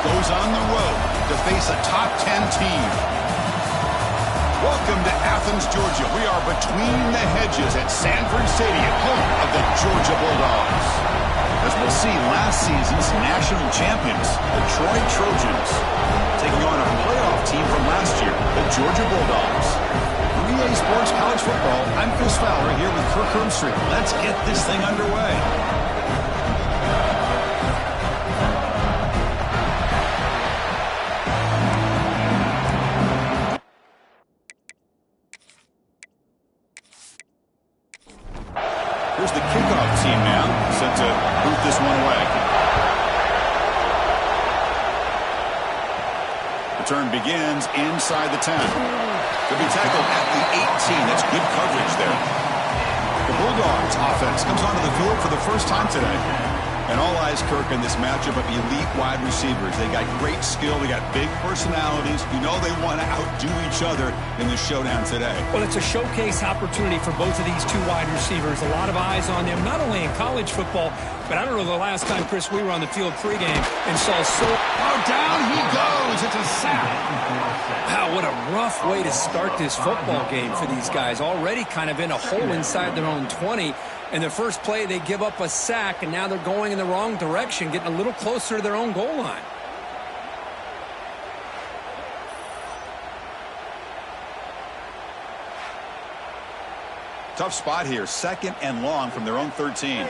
goes on the road to face a top 10 team. Welcome to Athens, Georgia. We are between the hedges at Sanford Stadium, home of the Georgia Bulldogs. As we'll see, last season's national champions, the Troy Trojans, taking on a playoff team from last year, the Georgia Bulldogs. From EA Sports College Football, I'm Chris Fowler here with Kirk Herbstreit. Let's get this thing underway. Here's the kickoff team now, set to boot this one away. Return begins inside the 10. Could be tackled at the 18. That's good coverage there. The Bulldogs offense comes onto the field for the first time today. And all eyes, Kirk, in this matchup of elite wide receivers. They got great skill. They got big personalities. You know they want to outdo each other in the showdown today. Well, it's a showcase opportunity for both of these two wide receivers. A lot of eyes on them, not only in college football, but I don't know the last time, Chris, we were on the field pregame and saw Oh, down he goes. It's a sack. Wow, what a rough way to start this football game for these guys. Already kind of in a hole inside their own 20. In the first play, they give up a sack, and now they're going in the wrong direction, getting a little closer to their own goal line. Tough spot here, second and long from their own 13.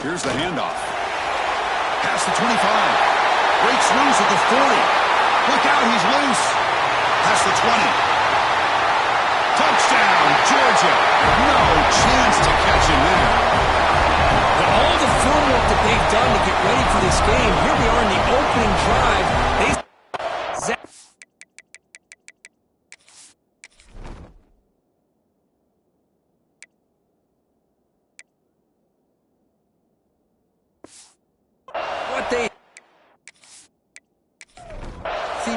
Here's the handoff. Past the 25. Breaks loose at the 40. Look out, he's loose. Past the 20. Touchdown, Georgia. No chance to catch him there. But all the film work that they've done to get ready for this game, here we are in the opening drive.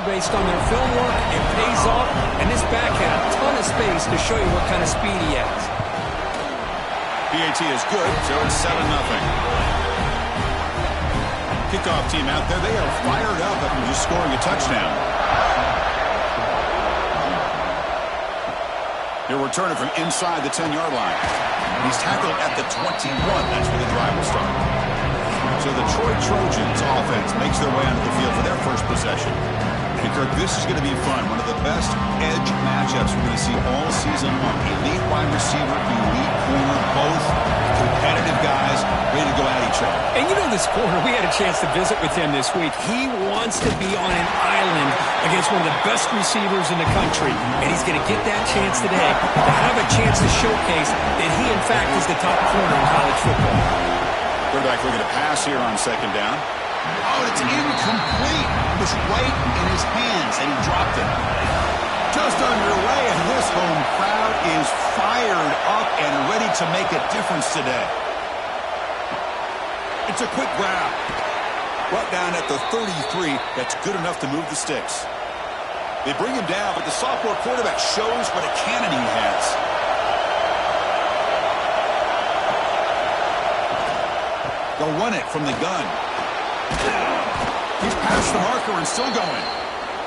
Based on their film work, it pays off, and this back had a ton of space to show you what kind of speed he has. PAT is good, so it's 7-0. Kickoff team out there, they are fired up after just scoring a touchdown. He'll return it from inside the 10-yard line. He's tackled at the 21. That's where the drive will start. So the Troy Trojans offense makes their way onto the field for their first possession. And Kirk, this is going to be fun. One of the best edge matchups we're going to see all season long. Elite wide receiver, elite corner, both competitive guys ready to go at each other. And you know this corner, we had a chance to visit with him this week. He wants to be on an island against one of the best receivers in the country. And he's going to get that chance today to have a chance to showcase that he, in fact, is the top corner in college football. Quarterback looking to pass here on second down. Oh, it's incomplete. It was right in his hands, and he dropped it. Just underway, and this home crowd is fired up and ready to make a difference today. It's a quick grab. Brought down at the 33. That's good enough to move the sticks. They bring him down, but the sophomore quarterback shows what a cannon he has. They'll run it from the gun. He's past the marker and still going.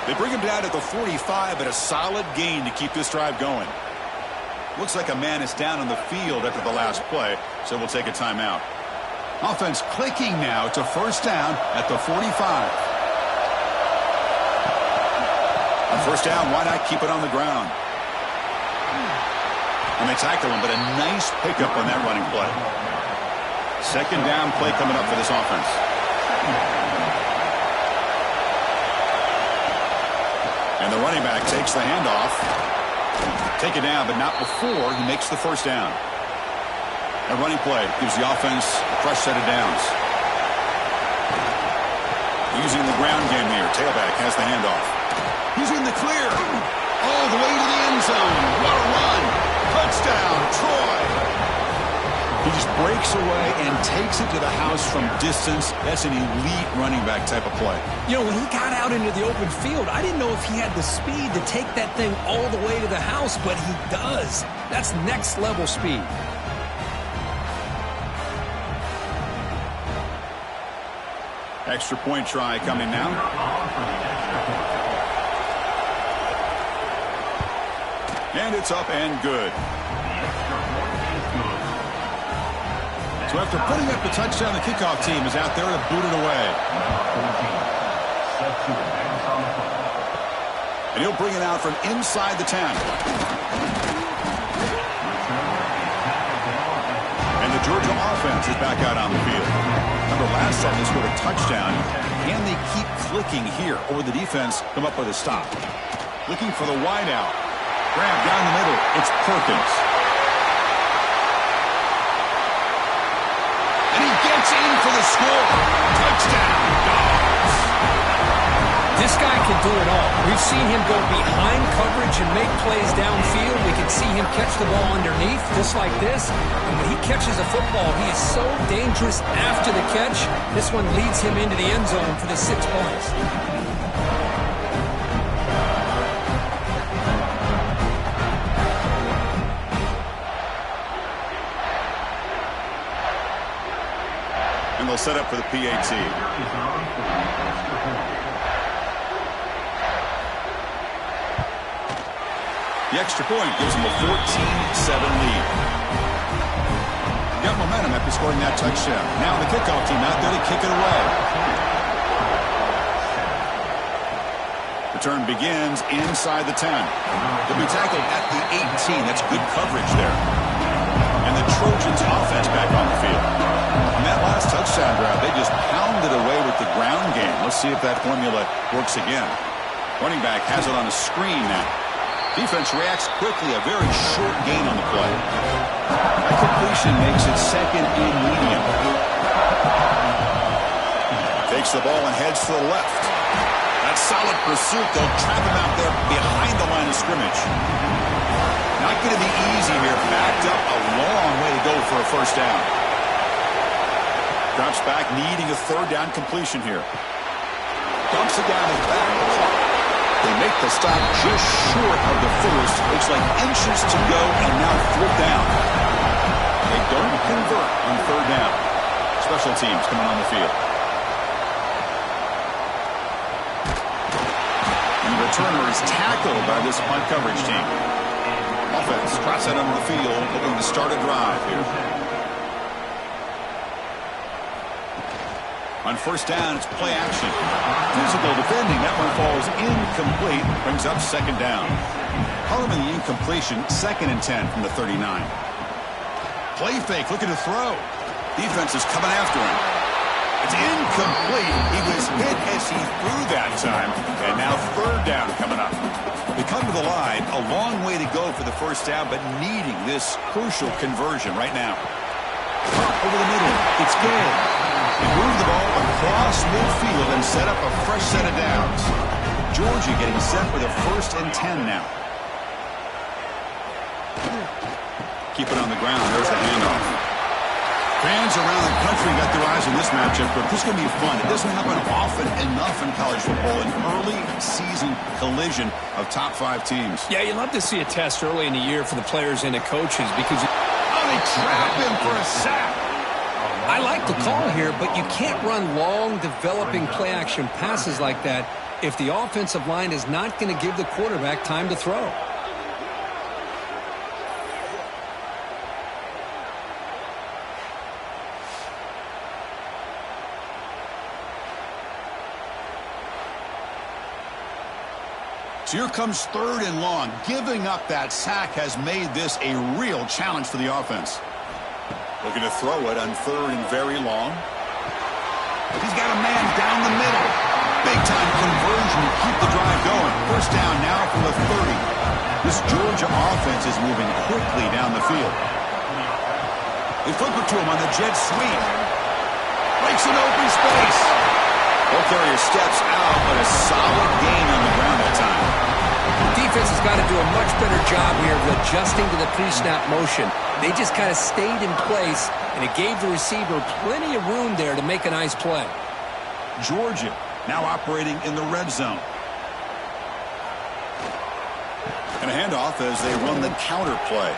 They bring him down at the 45, but a solid gain to keep this drive going. Looks like a man is down on the field after the last play, so we'll take a timeout. Offense clicking now to first down at the 45. On first down, why not keep it on the ground? And they tackle him, but a nice pickup on that running play. Second down play coming up for this offense. And the running back takes the handoff. Take it down, but not before he makes the first down. A running play gives the offense a fresh set of downs. Using the ground game here. Tailback has the handoff. He's in the clear. All the way to the end zone. What a run. Touchdown, Troy. He just breaks away and takes it to the house from distance. That's an elite running back type of play. You know, when he got out into the open field, I didn't know if he had the speed to take that thing all the way to the house, but he does. That's next level speed. Extra point try coming now. And it's up and good. So after putting up the touchdown, the kickoff team is out there to boot it away. And he'll bring it out from inside the 10. And the Georgia offense is back out on the field. Remember, last time they scored a touchdown. Can they keep clicking here? Or the defense come up with a stop? Looking for the wide out. Grab down the middle. It's Perkins. And he gets in for the score. Touchdown, Dogs. This guy can do it all. We've seen him go behind coverage and make plays downfield. We can see him catch the ball underneath, just like this. And when he catches a football, he is so dangerous after the catch. This one leads him into the end zone for the 6 points. And they'll set up for the PAT. The extra point gives them a 14-7 lead. Got momentum after scoring that touchdown. Now the kickoff team out there to kick it away. Return begins inside the 10. They'll be tackled at the 18. That's good coverage there. And the Trojans offense back on the field. On that last touchdown drive, they just pounded away with the ground game. Let's see if that formula works again. Running back has it on a screen now. Defense reacts quickly, a very short gain on the play. That completion makes it second and medium. Takes the ball and heads to the left. That's solid pursuit. They'll trap him out there behind the line of scrimmage. Not going to be easy here. Backed up a long way to go for a first down. Drops back, needing a third down completion here. Dumps it down his back. They make the stop just short of the first. Looks like inches to go, and now 4th down. They don't convert on 3rd down. Special teams coming on the field. And the returner is tackled by this punt coverage team. Offense trots out onto the field, looking to start a drive here. On 1st down, it's play action. Physical defending. That one falls incomplete. Brings up 2nd down. Harmon the incompletion. 2nd and 10 from the 39. Play fake. Looking to throw. Defense is coming after him. It's incomplete. He was hit as he threw that time. And now 3rd down coming up. They come to the line. A long way to go for the first down, but needing this crucial conversion right now. Over the middle. It's good. They move the ball across midfield and set up a fresh set of downs. Georgia getting set for the 1st and 10 now. Keep it on the ground. There's the handoff. Fans around the country got their eyes on this matchup, but this is going to be fun. It doesn't happen often enough in college football, an early season collision of top 5 teams. Yeah, you love to see a test early in the year for the players and the coaches because... Oh, they trap him for a sack. I like the call here, but you can't run long, developing play-action passes like that if the offensive line is not going to give the quarterback time to throw. So here comes 3rd and long. Giving up that sack has made this a real challenge for the offense. Looking to throw it on 3rd and very long. He's got a man down the middle. Big-time conversion to keep the drive going. First down now from the 30. This Georgia offense is moving quickly down the field. They flip it to him on the jet sweep. Breaks an open space. Ball carrier steps out, but a solid gain on the ground that time. The defense has got to do a much better job here of adjusting to the pre-snap motion. They just kind of stayed in place, and it gave the receiver plenty of room there to make a nice play. Georgia now operating in the red zone. And a handoff as they run the counter play.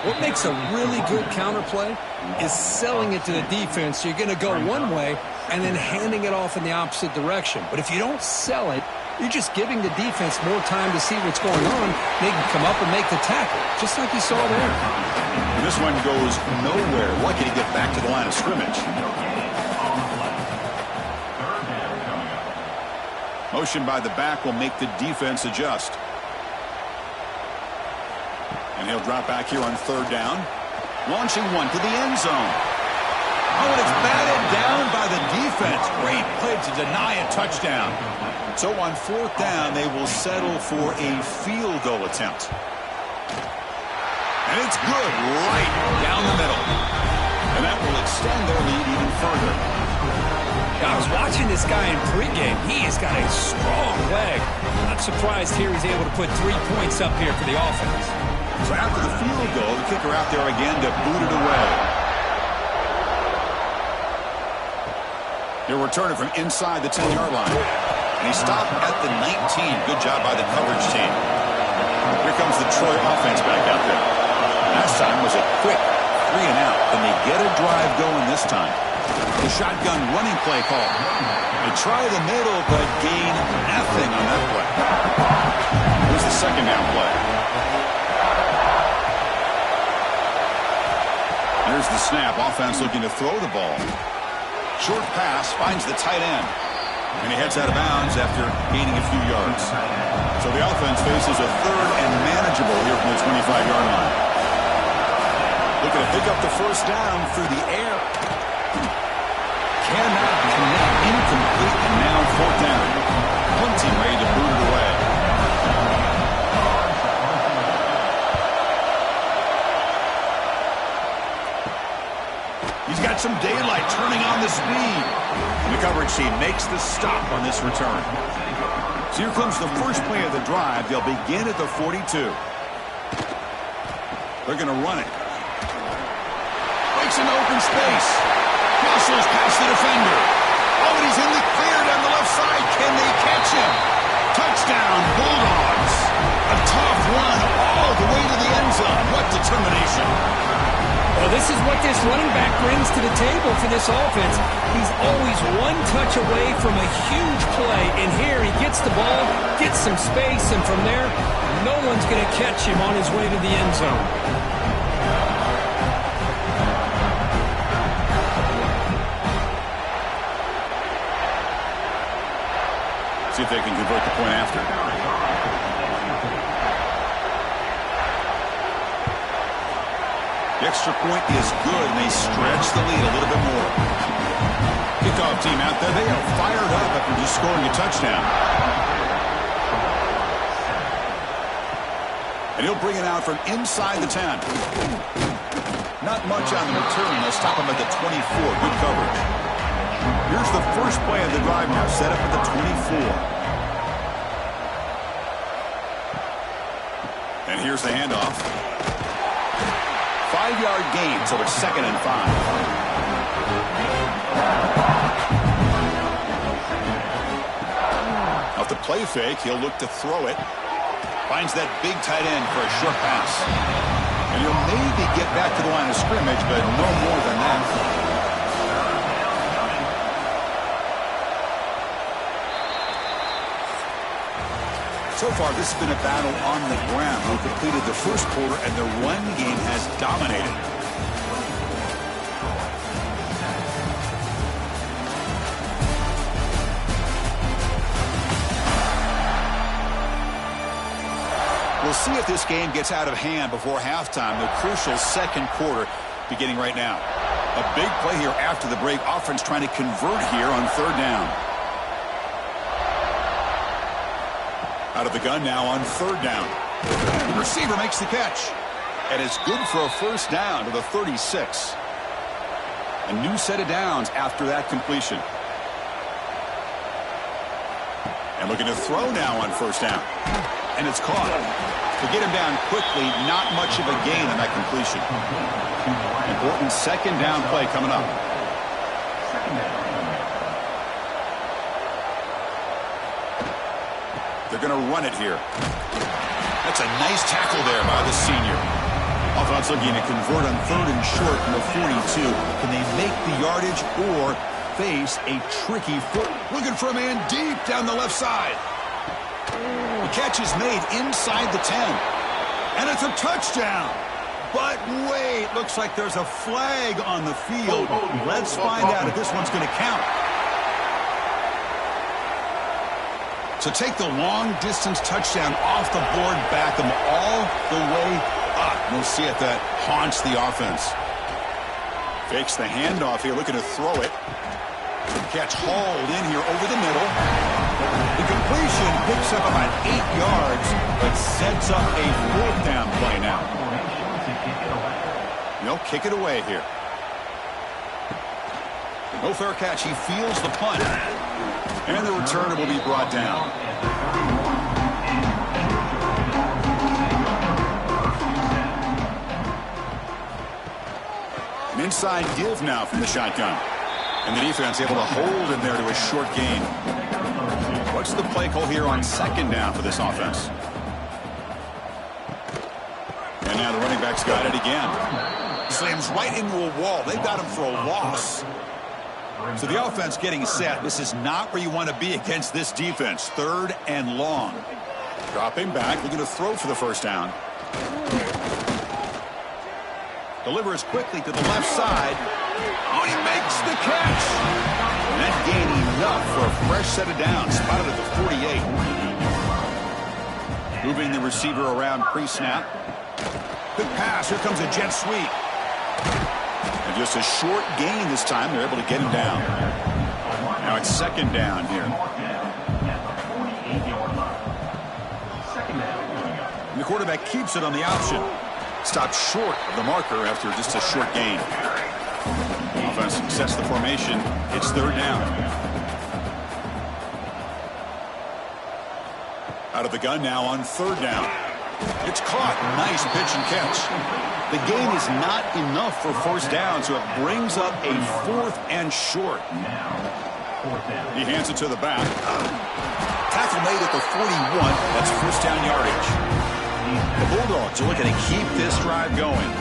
What makes a really good counter play is selling it to the defense. So you're going to go one way, and then handing it off in the opposite direction. But if you don't sell it, you're just giving the defense more time to see what's going on. They can come up and make the tackle, just like you saw there. This one goes nowhere. Lucky to get back to the line of scrimmage. Motion by the back will make the defense adjust. And he'll drop back here on third down. Launching one to the end zone. Oh, and it's batted down by the defense. Great play to deny a touchdown. So on fourth down, they will settle for a field goal attempt. And it's good right down the middle. And that will extend their lead even further. I was watching this guy in pregame. He has got a strong leg. Not surprised here he's able to put 3 points up here for the offense. So after the field goal, the kicker out there again to boot it away. He'll return it from inside the 10-yard line. And he stopped at the 19. Good job by the coverage team. Here comes the Troy offense back out there. Last time was a quick 3 and out. Can they get a drive going this time? The shotgun running play call. They try the middle, but gain nothing on that play. Here's the second down play. Here's the snap. Offense looking to throw the ball. Short pass finds the tight end. And he heads out of bounds after gaining a few yards. So the offense faces a third and manageable here from the 25-yard line. Looking to pick up the first down through the air. Cannot connect. Incomplete. And now fourth down. Hunting ready to boot it away. He's got some daylight turning on the speed. And the coverage team makes the stop on this return. So here comes the first play of the drive. They'll begin at the 42. They're going to run it. Breaks into open space. Muscles past the defender. Oh, and he's in the clear down the left side. Can they catch him? Touchdown, Bulldogs. A tough run all the way to the end zone. What determination. Well, this is what this running back brings to the table for this offense. He's always one touch away from a huge play. And here he gets the ball, gets some space, and from there, no one's going to catch him on his way to the end zone. See if they can convert the point after. The extra point is good, and they stretch the lead a little bit more. Kickoff team out there. They are fired up after just scoring a touchdown. And he'll bring it out from inside the 10. Not much on the return. They'll stop him at the 24. Good coverage. Here's the first play of the drive now, set up at the 24. And here's the handoff. 5-yard gain, so it's 2nd and 5. Off the play fake, he'll look to throw it. Finds that big tight end for a short pass. And he'll maybe get back to the line of scrimmage, but no more than that. So far, this has been a battle on the ground. We completed the first quarter, and the run game has dominated. We'll see if this game gets out of hand before halftime. The crucial second quarter beginning right now. A big play here after the break. Offense trying to convert here on third down. Out of the gun now on third down. The receiver makes the catch. And it's good for a first down to the 36. A new set of downs after that completion. And looking to throw now on first down. And it's caught. To get him down quickly, not much of a gain on that completion. Important second down play coming up. They're going to run it here. That's a nice tackle there by the senior. Offense looking to convert on third and short from the 42. Can they make the yardage, or face a tricky foot. Looking for a man deep down the left side. The catch is made inside the 10. And it's a touchdown. But wait, looks like there's a flag on the field. Let's find out if this one's going to count. So take the long-distance touchdown off the board, back them all the way up. We'll see if that haunts the offense. Fakes the handoff here, looking to throw it. Catch hauled in here over the middle. The completion picks up about 8 yards, but sets up a 4th down play now. They'll kick it away here. No fair catch. He feels the punt. And the returner will be brought down. An inside give now from the shotgun. And the defense able to hold him there to a short gain. What's the play call here on 2nd down for this offense? And now the running back's got it again. Slams right into a wall. They've got him for a loss. So the offense getting set. This is not where you want to be against this defense. 3rd and long. Dropping back, looking to throw for the 1st down. Delivers quickly to the left side. Oh, he makes the catch. And that gain enough for a fresh set of downs. Spotted at the 48. Moving the receiver around pre-snap. Good pass. Here comes a jet sweep. And just a short gain this time. They're able to get him down. Now it's 2nd down here. And the quarterback keeps it on the option. Stopped short of the marker after just a short gain. Offense sets the formation. It's 3rd down. Out of the gun now on 3rd down. It's caught. Nice pitch and catch. The gain is not enough for 1st down, so it brings up a 4th and short. He hands it to the back. Tackle made at the 41. That's 1st down yardage. The Bulldogs are looking to keep this drive going.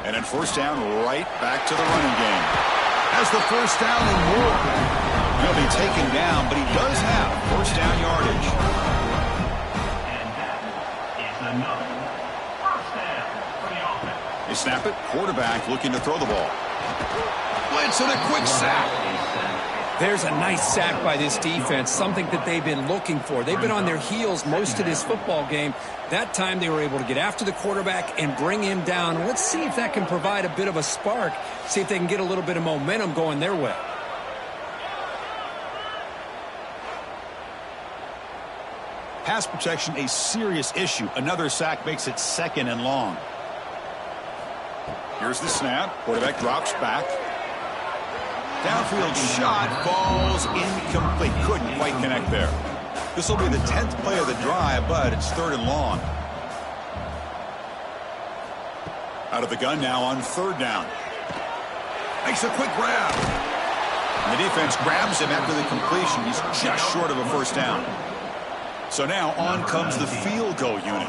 And then 1st down, right back to the running game. Has the 1st down and more. He'll be taken down, but he does have 1st down yardage. They snap it. Quarterback looking to throw the ball. Blitz and a quick sack. There's a nice sack by this defense, something that they've been looking for. They've been on their heels most of this football game. That time they were able to get after the quarterback and bring him down. Let's see if that can provide a bit of a spark, see if they can get a little bit of momentum going their way. Pass protection, a serious issue. Another sack makes it 2nd and long. Here's the snap. Quarterback drops back. Downfield shot falls incomplete. Couldn't quite connect there. This will be the 10th play of the drive, but it's 3rd and long. Out of the gun now on 3rd down. Makes a quick grab. And the defense grabs him after the completion. He's just short of a 1st down. So now on comes the field goal unit.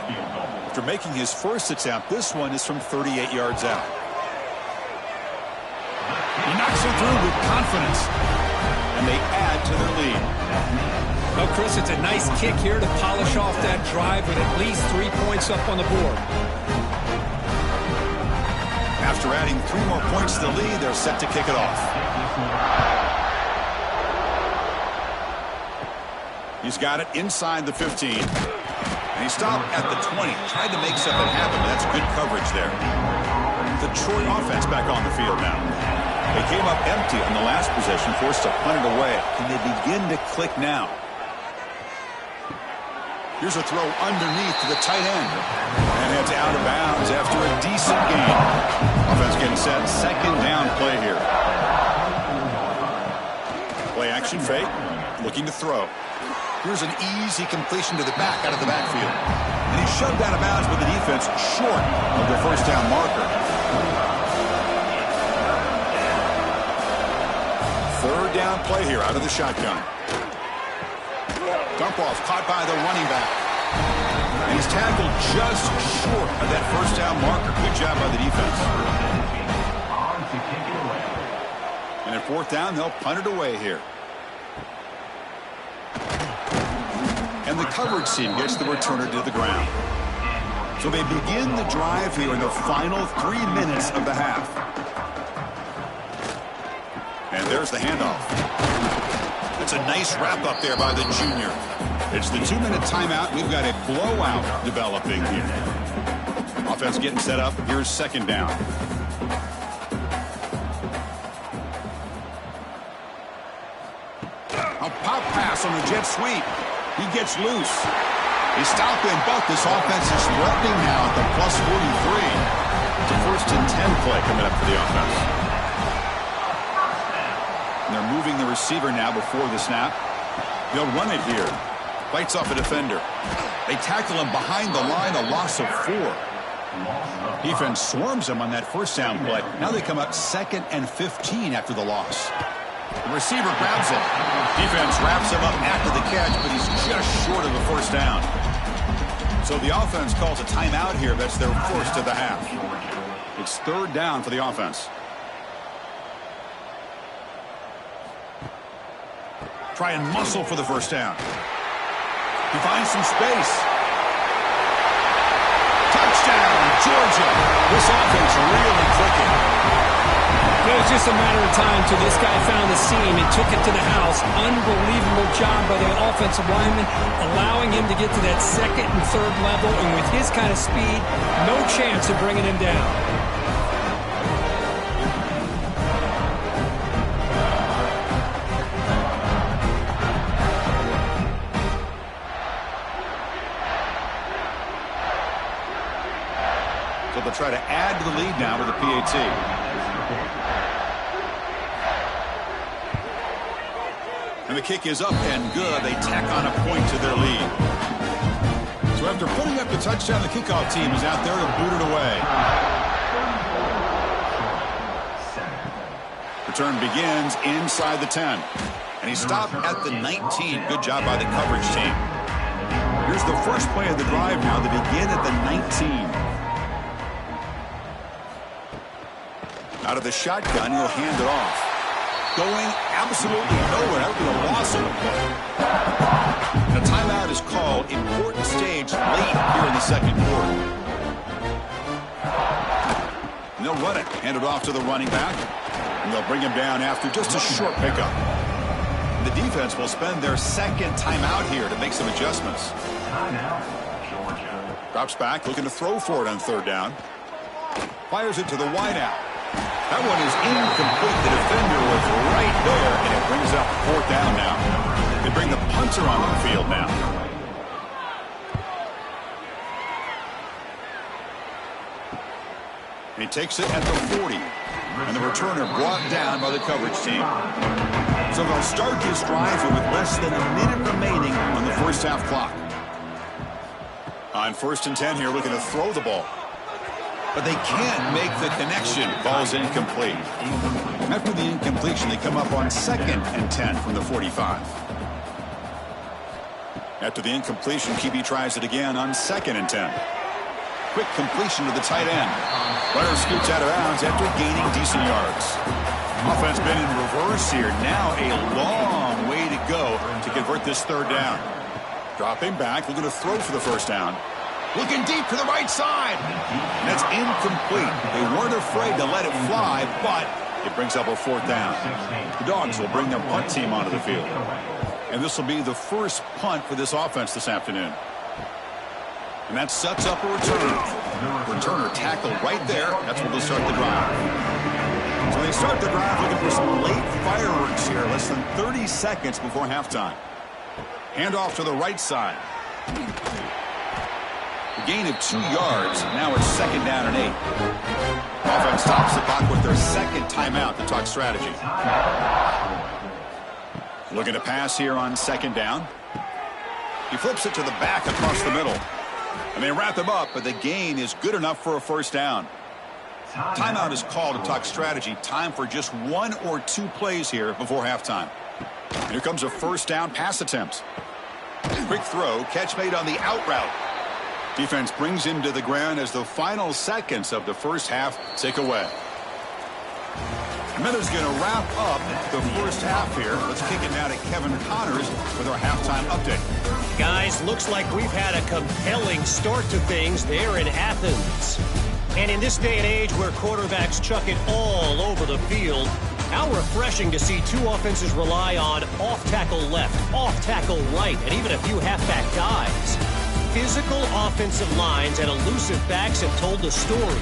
After making his 1st attempt, this one is from 38 yards out. He knocks it through with confidence. And they add to their lead. Well, Chris, it's a nice kick here to polish off that drive with at least 3 points up on the board. After adding 3 more points to the lead, they're set to kick it off. He's got it inside the 15. And he stopped at the 20. Tried to make something happen, but that's good coverage there. The Troy offense back on the field now. They came up empty on the last possession, forced to punt it away. Can they begin to click now? Here's a throw underneath to the tight end. And it's out of bounds after a decent gain. Offense getting set. 2nd down play here. Play action fake. Looking to throw. Here's an easy completion to the back out of the backfield. And he's shoved out of bounds with the defense short of the 1st down marker. 3rd down play here out of the shotgun. Dump off caught by the running back. And he's tackled just short of that 1st down marker. Good job by the defense. fourth down, they'll punt it away here. And the coverage team gets the returner to the ground. So they begin the drive here in the final 3 minutes of the half. And there's the handoff. That's a nice wrap up there by the junior. It's the 2-minute timeout. We've got a blowout developing here. Offense getting set up. Here's second down. A pop pass on the jet sweep. He gets loose. They stop him, but this offense is threatening now at the plus 43. It's a 1st and 10 play coming up for the offense. And they're moving the receiver now before the snap. They'll run it here. Fights off a defender. They tackle him behind the line, a loss of 4. Defense swarms him on that first down play. Now they come up 2nd and 15 after the loss. The receiver grabs it. Defense wraps him up after the catch, but he's just short of the first down. So the offense calls a timeout here. That's their first of the half. It's 3rd down for the offense. Try and muscle for the first down. He finds some space. Touchdown, Georgia. This offense really clicking. It was just a matter of time till this guy found the seam and took it to the house. Unbelievable job by the offensive lineman, allowing him to get to that 2nd and 3rd level, and with his kind of speed, no chance of bringing him down. So they'll try to add to the lead now with the PAT. And the kick is up and good. They tack on a point to their lead. So after putting up the touchdown, the kickoff team is out there to boot it away. Return begins inside the 10. And he stopped at the 19. Good job by the coverage team. Here's the first play of the drive now. They begin at the 19. Out of the shotgun, he'll hand it off. Going absolutely nowhere. That would be a loss of the play. And a timeout is called. Important stage late here in the 2nd quarter. And they'll run it. Hand it off to the running back. And they'll bring him down after just a short pickup. And the defense will spend their 2nd timeout here to make some adjustments. Drops back, looking to throw for it on 3rd down. Fires it to the wideout. That one is incomplete. The defender was right there, and it brings up 4th down now. They bring the punter onto the field now. And he takes it at the 40. And the returner brought down by the coverage team. So they'll start this drive with less than a minute remaining on the first half clock. On 1st and 10 here, looking to throw the ball. But they can't make the connection. Ball's incomplete. After the incompletion, they come up on 2nd and 10 from the 45. After the incompletion, QB tries it again on 2nd and 10. Quick completion to the tight end. Runner scoots out of bounds after gaining decent yards. Offense been in reverse here. Now a long way to go to convert this 3rd down. Dropping back, looking to throw for the first down. Looking deep to the right side. And that's incomplete. They weren't afraid to let it fly, but it brings up a 4th down. The Dogs will bring their punt team onto the field. And this will be the first punt for this offense this afternoon. And that sets up a return. Returner tackled right there. That's where they'll start the drive. So they start the drive looking for some late fireworks here. Less than 30 seconds before halftime. Handoff to the right side. A gain of 2 yards. Now it's 2nd down and 8. Offense stops the clock with their 2nd timeout to talk strategy. Looking to pass here on 2nd down. He flips it to the back across the middle. And they wrap him up, but the gain is good enough for a first down. Timeout is called to talk strategy. Time for just 1 or 2 plays here before halftime. Here comes a first down pass attempt. Quick throw, catch made on the out route. Defense brings him to the ground as the final seconds of the first half tick away. Miller's going to wrap up the first half here. Let's kick it now to Kevin Connors with our halftime update. Guys, looks like we've had a compelling start to things there in Athens. And in this day and age where quarterbacks chuck it all over the field, how refreshing to see two offenses rely on off-tackle left, off-tackle right, and even a few halfback dives. Physical offensive lines and elusive backs have told the story.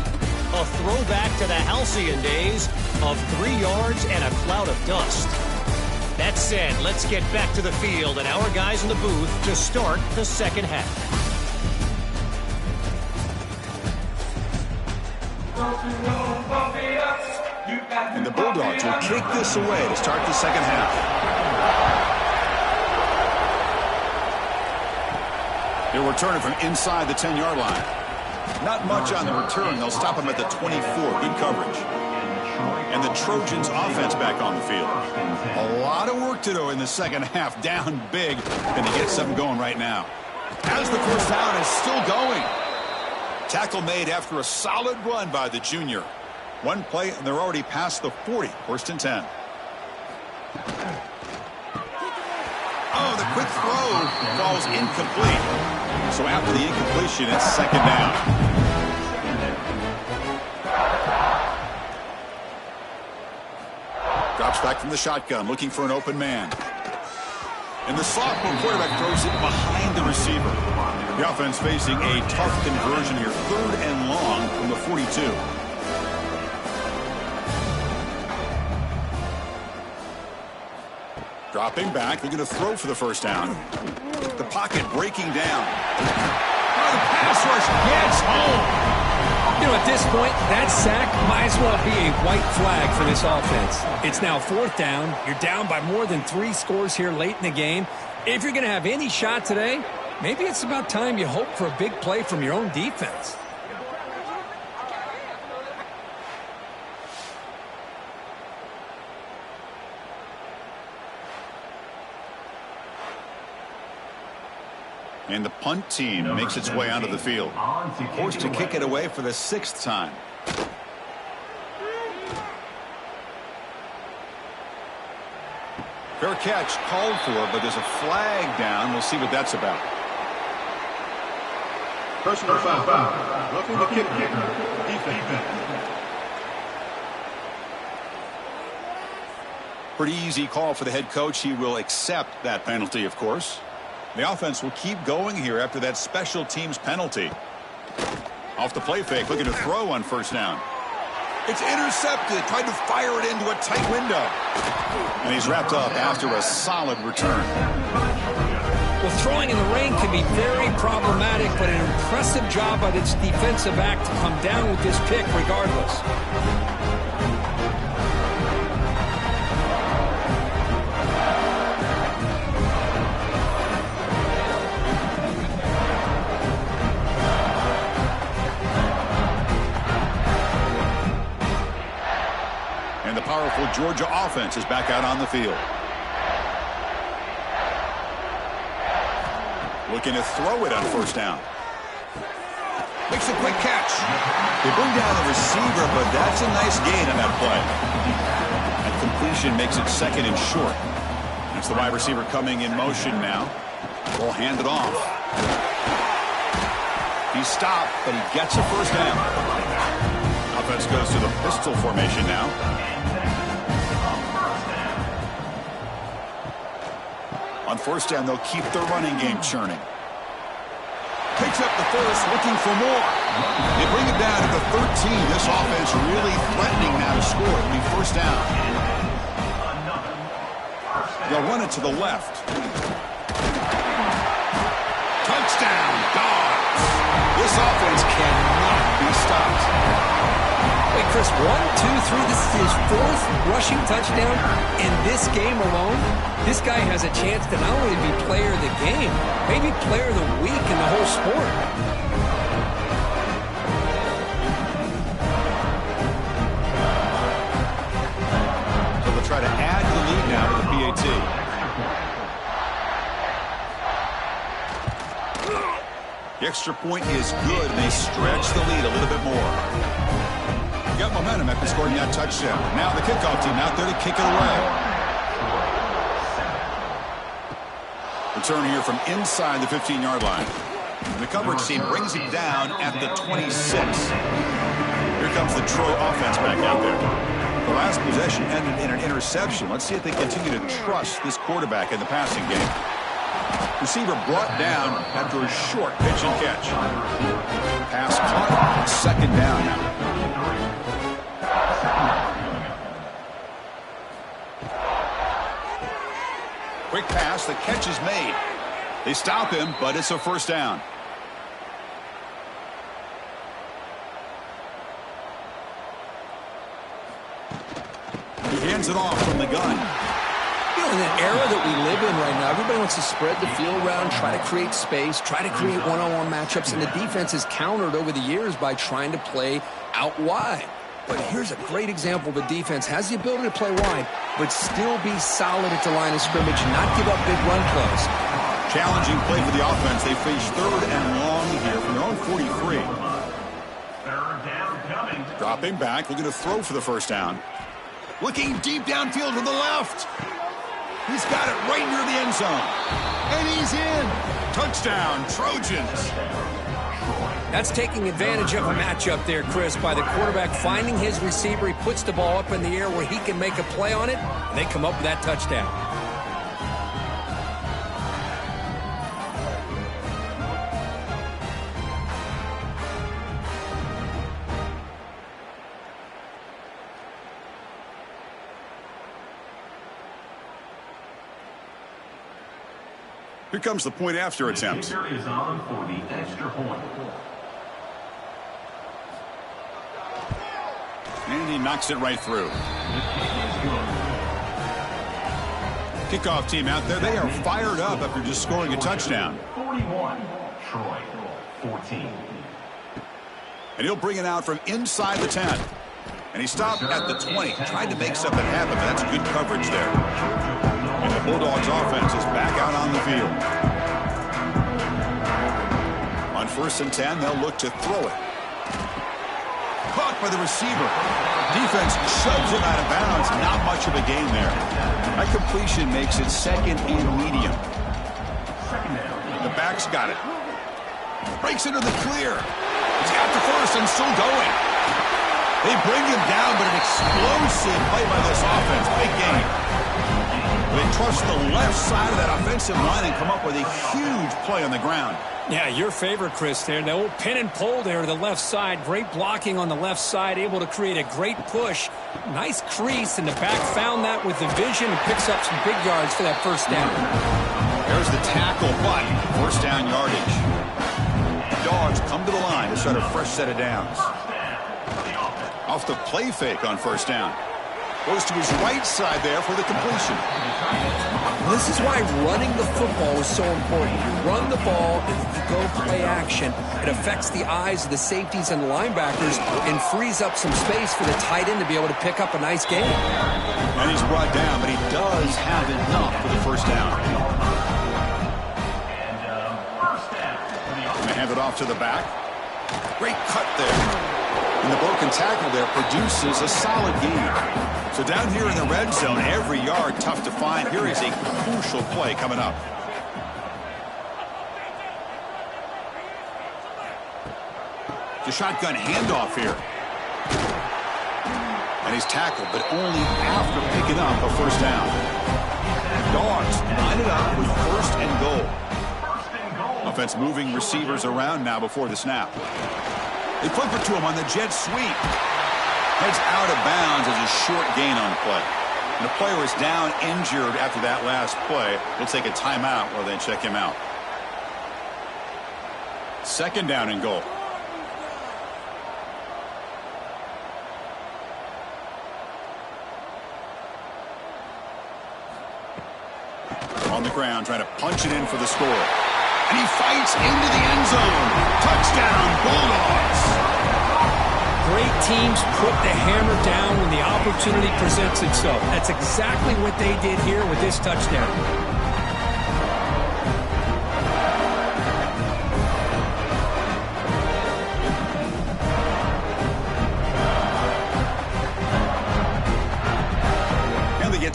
A throwback to the halcyon days of 3 yards and a cloud of dust. That said, let's get back to the field and our guys in the booth to start the second half. And the Bulldogs will kick this away to start the second half. They'll return it from inside the 10-yard line. Not much on the return. They'll stop him at the 24. Good coverage. And the Trojans offense back on the field. A lot of work to do in the second half. Down big. And to get something going right now. As the first down is still going. Tackle made after a solid run by the junior. One play and they're already past the 40. First and 10. Oh, the quick throw falls incomplete. So after the incompletion, it's second down. Drops back from the shotgun, looking for an open man. And the sophomore quarterback throws it behind the receiver. The offense facing a tough conversion here. 3rd and long from the 42. Dropping back, they're going to throw for the first down. The pocket breaking down. Oh, the pass rush gets home. You know, at this point, that sack might as well be a white flag for this offense. It's now 4th down. You're down by more than 3 scores here late in the game. If you're going to have any shot today, maybe it's about time you hope for a big play from your own defense. And the punt team makes its way onto the field. Forced to kick it away for the 6th time. Fair catch called for, but there's a flag down. We'll see what that's about. Personal foul. Roughing the kicker. Defense. Pretty easy call for the head coach. He will accept that penalty, of course. The offense will keep going here after that special teams penalty. Off the play fake, looking to throw on first down. It's intercepted, tried to fire it into a tight window. And he's wrapped up after a solid return. Well, throwing in the rain can be very problematic, but an impressive job by this defensive back to come down with this pick regardless. And the powerful Georgia offense is back out on the field. Looking to throw it on first down. Makes a quick catch. They bring down the receiver, but that's a nice gain on that play. That completion makes it 2nd and short. That's the wide receiver coming in motion now. We'll hand it off. He stopped, but he gets a first down. Offense goes to the pistol formation now. On first down, they'll keep their running game churning. Picks up the first, looking for more. They bring it down to the 13. This offense really threatening now to score. It'll be first down. They'll run it to the left. Touchdown, Dogs. This offense cannot be stopped. Wait, Chris, 1, 2, 3, this is his 4th rushing touchdown in this game alone. This guy has a chance to not only be player of the game, maybe player of the week in the whole sport. So they'll try to add the lead now to the PAT. The extra point is good, and they stretch the lead a little bit more. got momentum after scoring that touchdown. Now the kickoff team out there to kick it away. Return here from inside the 15-yard line. And the coverage team brings it down at the 26. Here comes the Troy offense back out there. The last possession ended in an interception. Let's see if they continue to trust this quarterback in the passing game. Receiver brought down after a short pitch and catch. Pass caught. Second down now. Quick pass. The catch is made. They stop him, but it's a first down. He hands it off from the gun. You know, in the era that we live in right now, everybody wants to spread the field around, try to create space, try to create one-on-one matchups, and the defense has countered over the years by trying to play out wide. But here's a great example of a defense has the ability to play wide, but still be solid at the line of scrimmage and not give up big run plays. Challenging play for the offense. They face third and long here from their own 43. Dropping back, looking to throw for the first down. Looking deep downfield to the left. He's got it right near the end zone. And he's in. Touchdown, Trojans. That's taking advantage of a matchup there, Chris, by the quarterback finding his receiver. He puts the ball up in the air where he can make a play on it, and they come up with that touchdown. Here comes the point after attempt. The kicker is on for the extra point. And he knocks it right through. Kickoff team out there. They are fired up after just scoring a touchdown. 41, Troy, 14. And he'll bring it out from inside the 10. And he stopped at the 20. Tried to make something happen, but that's good coverage there. And the Bulldogs offense is back out on the field. On 1st and 10, they'll look to throw it. Caught by the receiver. Defense shoves it out of bounds. Not much of a gain there. That completion makes it second and medium. The back's got it. Breaks into the clear. He's got the first and still going. They bring him down, but an explosive play by this offense. Big gain. They trust the left side of that offensive line and come up with a huge play on the ground. Yeah, your favorite, Chris, there. The old pin and pull there to the left side. Great blocking on the left side, able to create a great push. Nice crease, and the back found that with the vision and picks up some big yards for that first down. There's the tackle, but first down yardage. Dogs come to the line to start a fresh set of downs. Off the play fake on first down. Goes to his right side there for the completion. This is why running the football is so important. You run the ball, and if you go play action, it affects the eyes of the safeties and the linebackers and frees up some space for the tight end to be able to pick up a nice gain. And he's brought down, but he does have enough for the first down. And they hand it off to the back. Great cut there. And the broken tackle there produces a solid gain. So down here in the red zone, every yard tough to find. Here is a crucial play coming up. The shotgun handoff here. And he's tackled, but only after picking up a first down. Dogs line it up with first and goal. Offense moving receivers around now before the snap. They flip it to him on the jet sweep. Heads out of bounds as a short gain on the play. And the player is down injured after that last play. They'll take a timeout while they check him out. Second down and goal. On the ground, trying to punch it in for the score. And he fights into the end zone. Touchdown, Bulldogs. Great teams put the hammer down when the opportunity presents itself. That's exactly what they did here with this touchdown.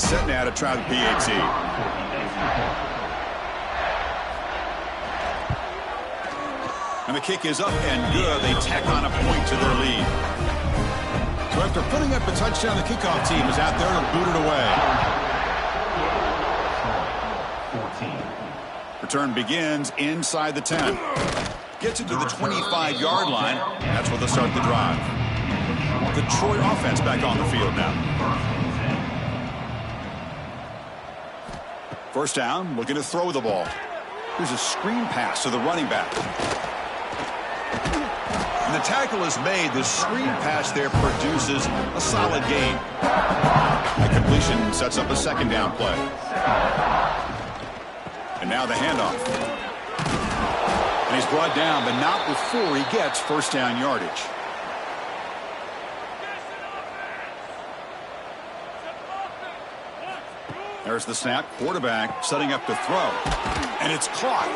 get set now to try the PAT. And the kick is up and good. They tack on a point to their lead. So after putting up a touchdown, the kickoff team is out there to boot it away. Return begins inside the 10. Gets it to the 25-yard line. That's where they'll start the drive. The Troy offense back on the field now. First down, looking to throw the ball. Here's a screen pass to the running back. And the tackle is made. The screen pass there produces a solid gain. The completion sets up a second down play. And now the handoff. And he's brought down, but not before he gets first down yardage. There's the snap. Quarterback setting up to throw. And it's caught.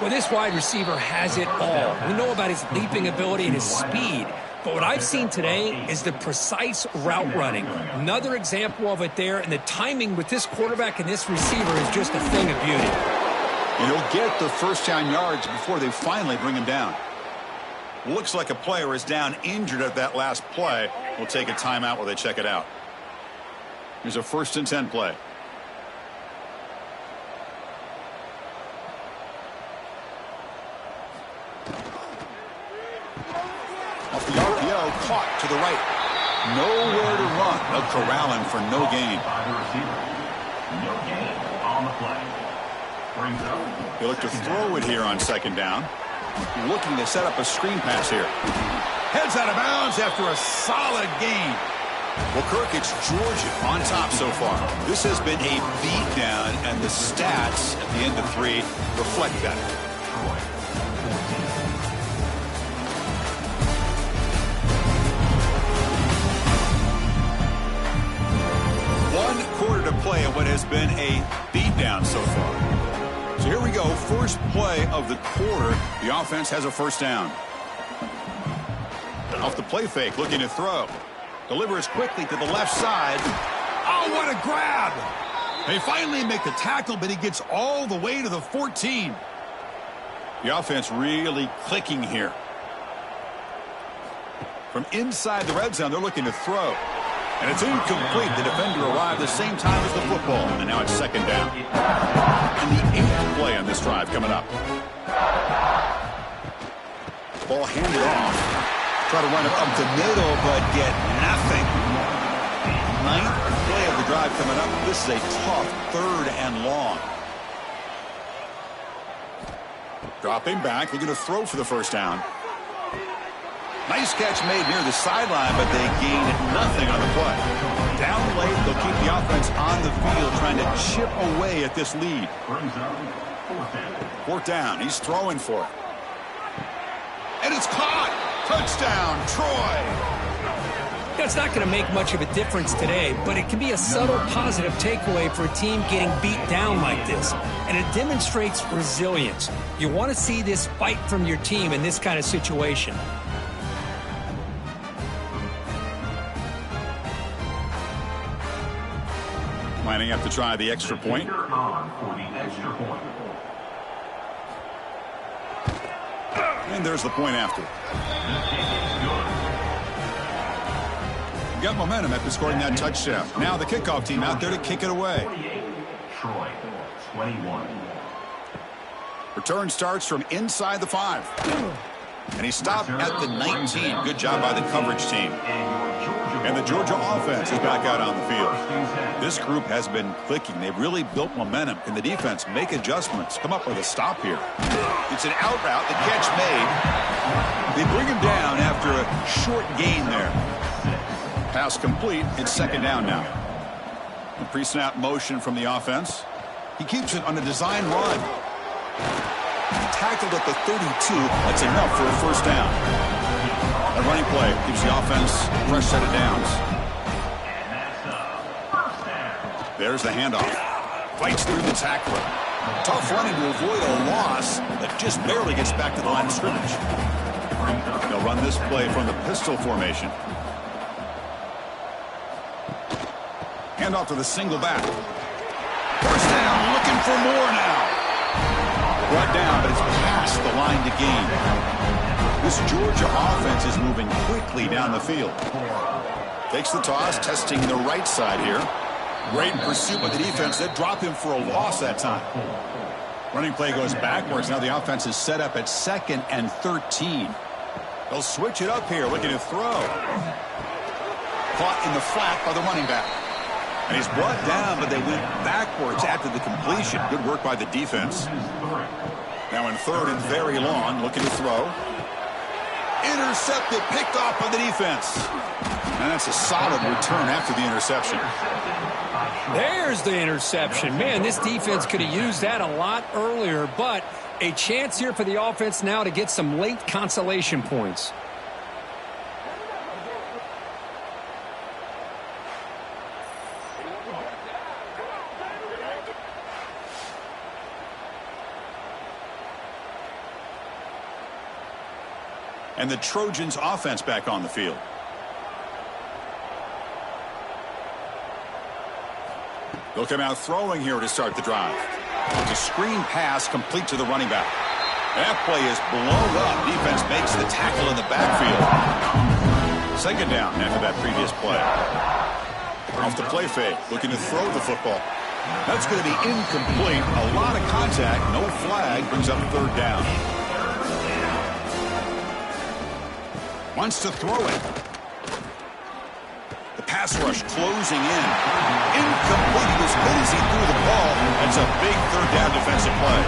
Well, this wide receiver has it all. We know about his leaping ability and his speed. But what I've seen today is the precise route running. Another example of it there. And the timing with this quarterback and this receiver is just a thing of beauty. And he'll get the first down yards before they finally bring him down. Looks like a player is down injured at that last play. We'll take a timeout while they check it out. Here's a 1st and 10 play. Off the RPO, caught to the right. Nowhere to run. No corralling for no gain. No gain on the play. They look to throw it here on second down. Looking to set up a screen pass here. Heads out of bounds after a solid gain. Well, Kirk, it's Georgia on top so far. This has been a beatdown, and the stats at the end of 3 reflect that. One quarter to play in what has been a beatdown so far. So here we go, first play of the quarter. The offense has a first down. Off the play fake, looking to throw. Delivers quickly to the left side. Oh, what a grab! They finally make the tackle, but he gets all the way to the 14. The offense really clicking here. From inside the red zone, they're looking to throw. And it's incomplete. The defender arrived the same time as the football, and now it's second down. And the 8th play on this drive coming up. Ball handed off. Try to run it up the middle, but get nothing. 9th play of the drive coming up. This is a tough 3rd and long. Dropping back, looking to throw for the first down. Nice catch made near the sideline, but they gained nothing on the play. Down late, they'll keep the offense on the field, trying to chip away at this lead. 4th down, he's throwing for it. And it's caught! Touchdown, Troy! That's not going to make much of a difference today, but it can be a subtle positive takeaway for a team getting beat down like this. And it demonstrates resilience. You want to see this fight from your team in this kind of situation. Lining up to try the extra point. And there's the point after. Got momentum after scoring that touchdown. Now the kickoff team out there to kick it away. Troy, 21. Return starts from inside the 5. And he stopped at the 19. Good job by the coverage team. And the Georgia offense is back out on the field. This group has been clicking. They've really built momentum. Can the defense make adjustments? Come up with a stop here. It's an out route. The catch made. They bring him down after a short gain there. Pass complete. It's second down now. The pre-snap motion from the offense. He keeps it on a design run. Tackled at the 32. That's enough for a first down. A running play gives the offense a fresh set of downs. There's the handoff. Fights through the tackler. Tough running to avoid a loss that just barely gets back to the line of scrimmage. They'll run this play from the pistol formation. Hand off to the single back. First down, looking for more now. Brought down, but it's past the line to gain. This Georgia offense is moving quickly down the field. Takes the toss, testing the right side here. Great pursuit by the defense. They drop him for a loss that time. Running play goes backwards. Now the offense is set up at 2nd and 13. They'll switch it up here, looking to throw. Caught in the flat by the running back. And he's brought down, but they went backwards after the completion. Good work by the defense. Now in 3rd and very long, looking to throw. Intercepted, picked off by the defense. And that's a solid return after the interception. There's the interception. Man, this defense could have used that a lot earlier, but a chance here for the offense now to get some late consolation points. And the Trojans offense back on the field. They'll come out throwing here to start the drive. It's a screen pass complete to the running back. That play is blown up. Defense makes the tackle in the backfield. 2nd down after that previous play. Off the play fake, looking to throw the football. That's going to be incomplete. A lot of contact, no flag, brings up 3rd down. Wants to throw it. The pass rush closing in. Incomplete. As good as he threw the ball. That's a big 3rd down defensive play.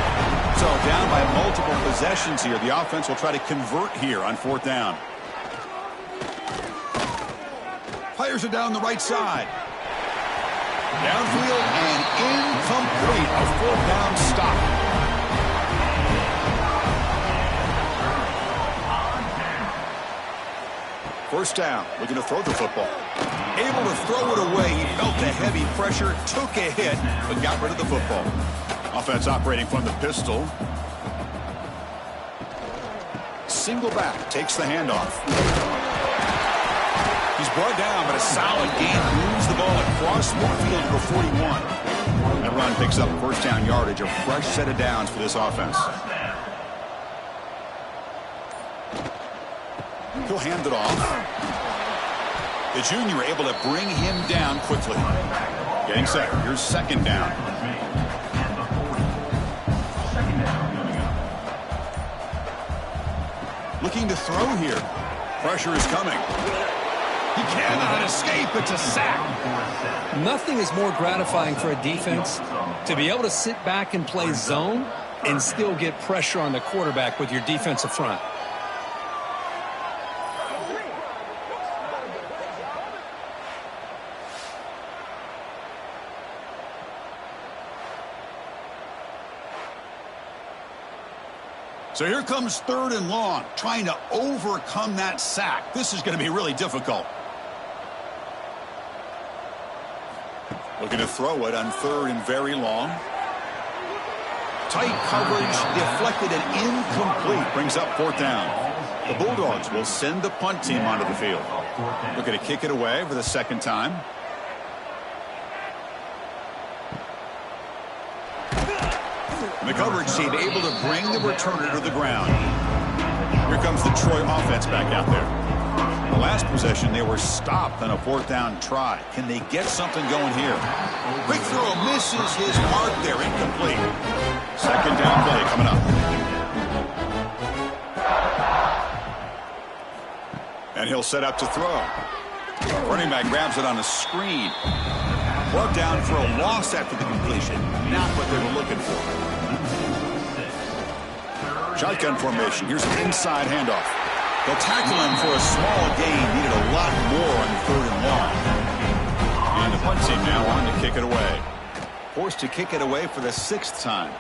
So down by multiple possessions here. The offense will try to convert here on 4th down. Players are down the right side. Downfield and incomplete. A 4th down stop. First down, looking to throw the football. Able to throw it away. He felt the heavy pressure, took a hit, but got rid of the football. Offense operating from the pistol. Single back, takes the handoff. He's brought down, but a solid gain moves the ball across midfield to the 41. That run picks up 1st down yardage, a fresh set of downs for this offense. He'll hand it off. The junior able to bring him down quickly. Getting set. Here's 2nd down. Looking to throw here. Pressure is coming. He cannot escape. It's a sack. Nothing is more gratifying for a defense to be able to sit back and play zone and still get pressure on the quarterback with your defensive front. So here comes 3rd and long, trying to overcome that sack. This is going to be really difficult. Looking to throw it on 3rd and very long. Tight coverage, deflected and incomplete. Brings up 4th down. The Bulldogs will send the punt team onto the field. Looking to kick it away for the 2nd time. The coverage team able to bring the returner to the ground. Here comes the Troy offense back out there. The last possession, they were stopped on a 4th down try. Can they get something going here? Quick throw, misses his mark there, incomplete. 2nd down play coming up. And he'll set up to throw. Running back grabs it on a screen. Brought down for a loss after the completion. Not what they were looking for. Shotgun formation. Here's an inside handoff. They'll tackle him for a small gain. Needed a lot more on 3rd and long. And the punt team now on to kick it away. Forced to kick it away for the 6th time.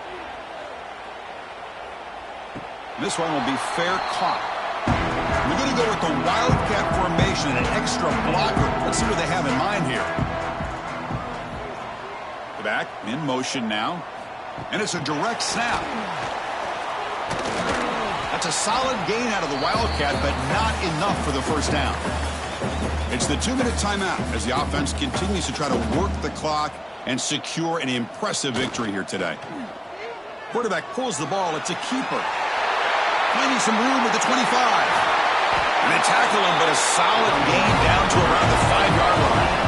This one will be fair caught. We're going to go with the Wildcat formation, an extra blocker. Let's see what they have in mind here. The back in motion now. And it's a direct snap. That's a solid gain out of the Wildcat, but not enough for the 1st down. It's the 2-minute timeout as the offense continues to try to work the clock and secure an impressive victory here today. Quarterback pulls the ball. It's a keeper. Finding some room at the 25. And they tackle him, but a solid gain down to around the 5-yard line.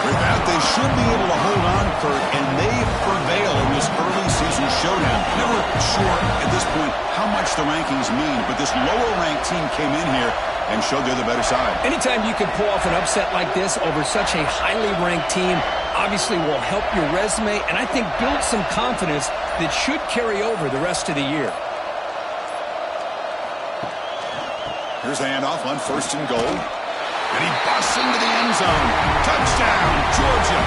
With that, they should be able to hold on, Kurt, and they prevail in this early season showdown. Never sure at this point how much the rankings mean, but this lower-ranked team came in here and showed they're the better side. Anytime you can pull off an upset like this over such a highly ranked team, obviously will help your resume, and I think build some confidence that should carry over the rest of the year. Here's the handoff on 1st and goal. And he busts into the end zone. Touchdown, Georgia.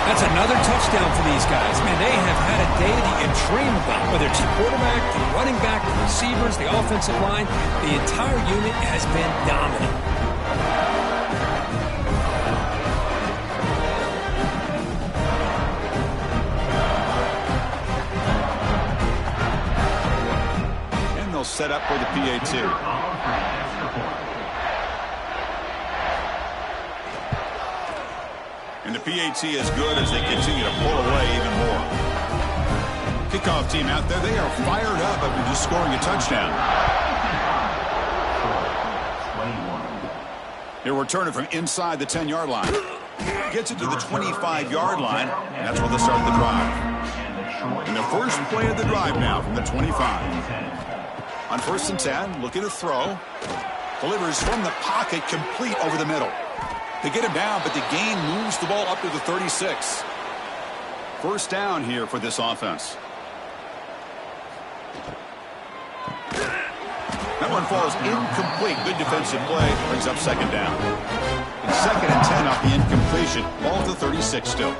That's another touchdown for these guys. Man, they have had a day that you dream about, whether it's the quarterback, the running back, the receivers, the offensive line. The entire unit has been dominant. And they'll set up for the PAT. And the PAT is good as they continue to pull away even more. Kickoff team out there, they are fired up after just scoring a touchdown. He'll return it from inside the 10-yard line. Gets it to the 25-yard line, and that's where they'll start the drive. And the first play of the drive now from the 25. On 1st and 10, looking to throw. Delivers from the pocket, complete over the middle. They get him down, but the gain moves the ball up to the 36. First down here for this offense. That one falls incomplete. Good defensive play. Brings up 2nd down. And 2nd and 10 off the incompletion. Ball to 36 still.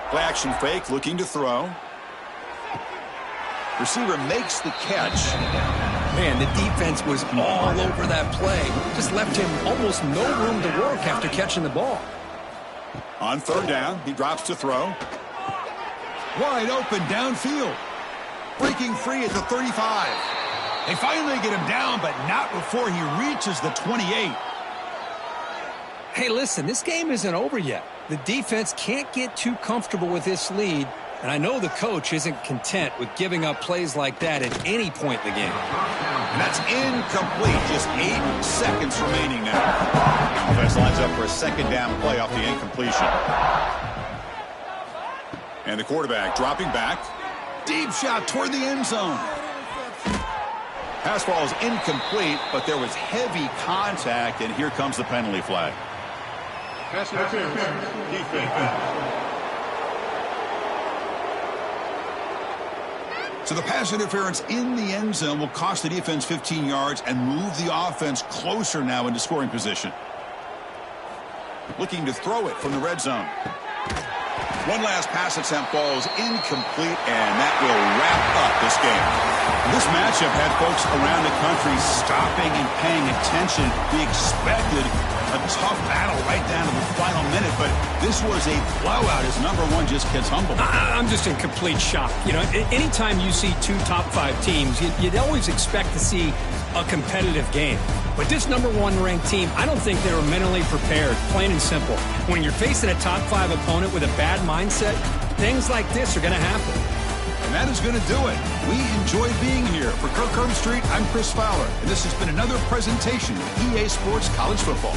Play action fake, looking to throw. Receiver makes the catch. Man, the defense was all over that play. Just left him almost no room to work after catching the ball. On 3rd down, he drops to throw. Wide open downfield. Breaking free at the 35. They finally get him down, but not before he reaches the 28. Hey, listen, this game isn't over yet. The defense can't get too comfortable with this lead. And I know the coach isn't content with giving up plays like that at any point in the game. And that's incomplete. Just 8 seconds remaining now. Offense lines up for a 2nd down play off the incompletion. And the quarterback dropping back. Deep shot toward the end zone. Pass ball is incomplete, but there was heavy contact, and here comes the penalty flag. Pass interference. Defense. So the pass interference in the end zone will cost the defense 15 yards and move the offense closer now into scoring position. Looking to throw it from the red zone. One last pass attempt falls incomplete, and that will wrap up this game. This matchup had folks around the country stopping and paying attention. We expected a tough battle right down to the final minute, but this was a blowout as number 1 just gets humbled. I'm just in complete shock. You know, anytime you see 2 top 5 teams, you'd always expect to see a competitive game. But this number 1 ranked team, I don't think they were mentally prepared, plain and simple. When you're facing a top 5 opponent with a bad mindset, things like this are going to happen. And that is going to do it. We enjoy being here. For Kirk Herbstreit, I'm Chris Fowler, and this has been another presentation of EA Sports College Football.